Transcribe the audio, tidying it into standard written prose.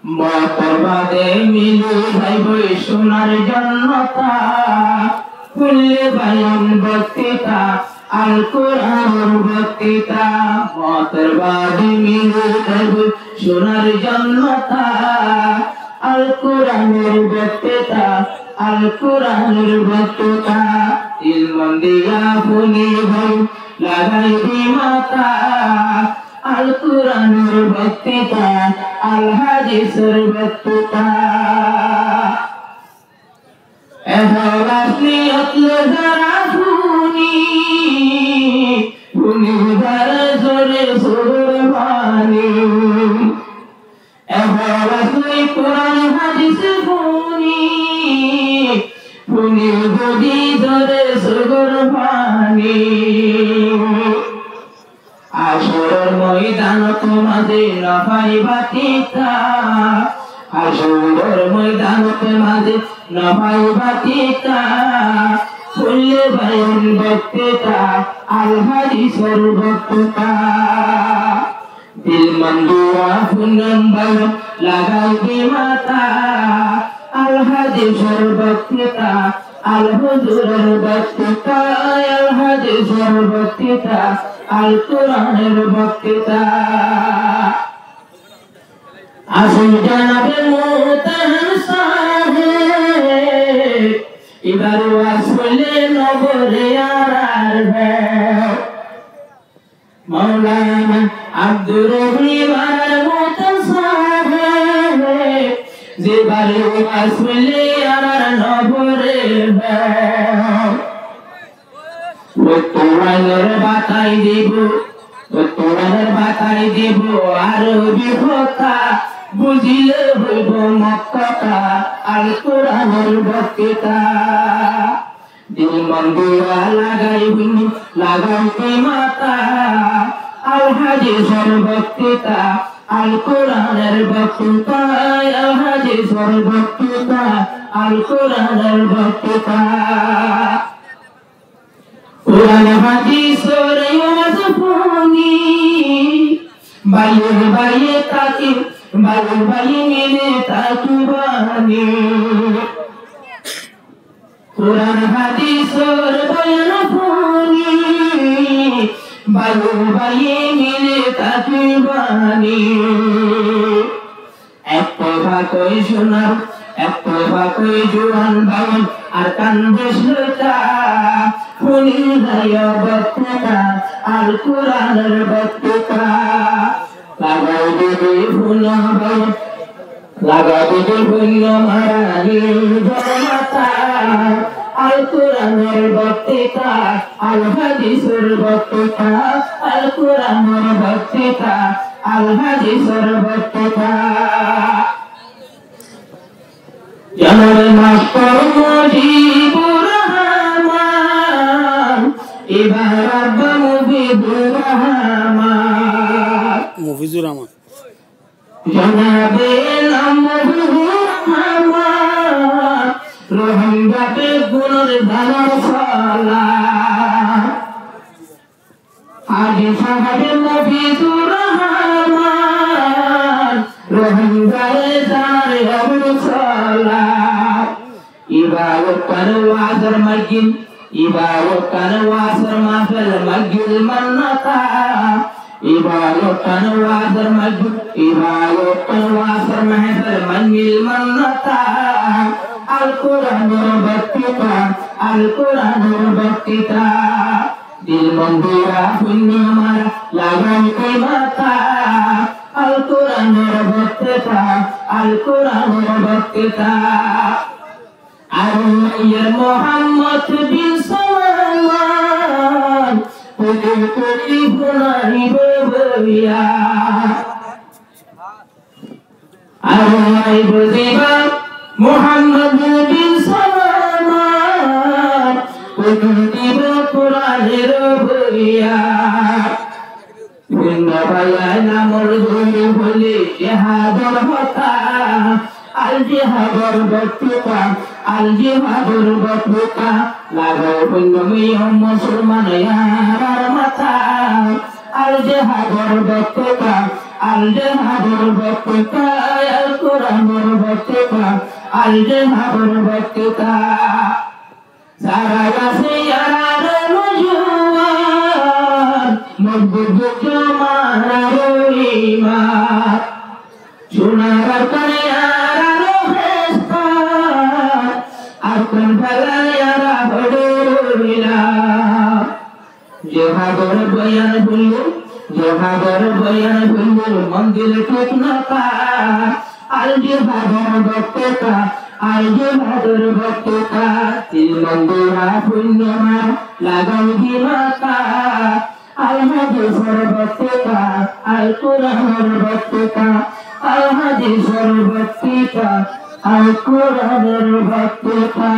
মতবাদে Milu vibe সোনার জন্নতা খুললে বায়ান বক্তৃতা আল কোরআন বক্তৃতা মতবাদে মিলু ভাইব সোনার জন্নতা আল কোরআনের বক্তৃতা আল কোরআনের বক্তৃতা ইলমন্দিয়া ফুনি ভাই লাগাই মাতা আল কোরআনের বক্তৃতা আল হাদিসের বক্তৃতা এহলাসনি অতলে যারা ফুনি যারা জোরে জোরে বাণী এহলাসনি কোরআন হাদিস ফুনি যদি জোরে জোরে বাণী আসরের ময়দানত মাঝে নফাই বাতিতা আসরের ময়দানত মাঝে নফাই বাতিতা খুললে বায়ান বক্তৃতা আল হাদিসের বক্তৃতা দিল মন্দুয়া ফুনন বায়ান লাগাই মাতা আল হাদিসের বক্তৃতা আল হুজুরের বক্তৃতা আল হাদিসের বক্তৃতা আল কোরআনের বক্তৃতা আসুন জানাবে মুতাহান সাহেব এবার আসলে নগরে আর মাওলানা আব্দুর রহিম আর মুতাহান সাহেব যেবারে আসলে আর নগরে তোরানের বাতাই দেব তোরানের বাতাই দেব আর বিহতা বুঝিলে হইব মক্কা আল কোরআনের বক্তৃতা দিল মন্দিরা লাগাইবি লাগাইবি মাতা আল হাদিসের বক্তৃতা আল কোরআনের বক্তৃতা আল হাদিসের বক্তৃতা আল কোরআনের বক্তৃতা কোরআন হাদিসের ওয়াজফুনি বাইয়ে তাকি বাইয়ে মিলে তাকুবানি কোরআন হাদিসের বয়ানফুনি বাইয়ে মিলে তাকুবানি একটা ভাগই শোনার একটা ভাগই জোয়ান বাউন আর কান্দে শ্রোতা ফুনি গায় বক্তৃতা আল কোরআনের বক্তৃতা লাগাই দেবে ফুল বাউন লাগাই দেবে ফুল মারানি জনতা আল কোরআনের বক্তৃতা আল হাদিসের বক্তৃতা আল কোরআনের বক্তৃতা আল হাদিসের বক্তৃতা জানার মাস্টার মুজিবুর রহমান এবার আব্বা মুজিবুর রহমান জানাবে নাম মুজিবুর রহমান রোহিঙ্গাতে গুণের ধানের ফলা আগে সাহাবে মুজিবুর রহমান রোহিঙ্গায় যারে অবসলা ইবাদত করে ওয়াজর মসজিদ ইবাদত করে ওয়াজর মাহফিল মসজিদ মান্নাতা ইবাদত করে ওয়াজর মসজিদ ইবাদত করে ওয়াজর মাহফিল মসজিদ মান্নাতা আল কোরআনের বক্তৃতা আল কোরআনের বক্তৃতা দিল মন্দিরা শূন্য মারা লাগাই মাতা আল কোরআনের বক্তৃতা আল কোরআনের বক্তৃতা আইয়ার মোহাম্মদ বিন সালমান ওদের করি ভুলাইবে বলিয়া আই বুঝিবা মোহাম্মদ বিন সালমান ওদের দিব কোরআনের বলিয়া বৃন্দাবনায় নামর ধরে বলে জিহাদর হতা আল জিহাদর বক্তৃতা আল জিহাদর বক্তৃতা লাগাও বন্ধুমিয় মুসলমান ইয়ার মাথা আল জিহাদর বক্তৃতা আল জিহাদর বক্তৃতা আল কোরআন কোরআনের বক্তৃতা আল জিহাদের বক্তৃতা সারা গাছে আর মজুয়ার মজবুত জমানার ইমান সোনার কানে আর ফেরেশতা আর কোন ফলায়ারা হড়িলা জিহাদের বয়ান ভুল মন্দির ঠিক না আল জিহাদের বক্তৃতা আল জিহাদের বক্তৃতা তিল মন্দিরা পুণ্যমা লাগাও দিমাতা আল হাদিসের বক্তৃতা আল কোরআনের বক্তৃতা আল হাদিসের বক্তৃতা আল কোরআনের বক্তৃতা